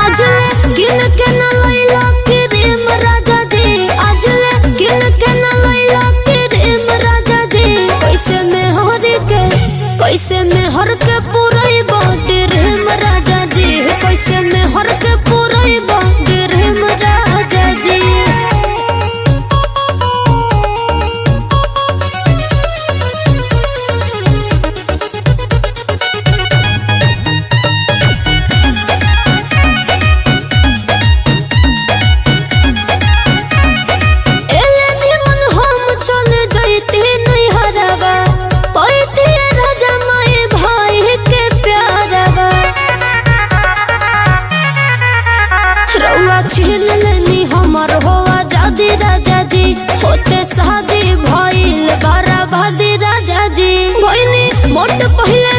आजले किन के न लैला क्रीम राजा जी, आजले किन के न लैला क्रीम राजा जी। कैसे में हर के पूराई बॉडी रेम राजा जी, कैसे में हर के पूराई बॉडी रेम राजा जी। छीन लेनी हमर हो आजादी राजा जी, होते शादी भइल बराबादी राजा जी। भइनी मोट पहले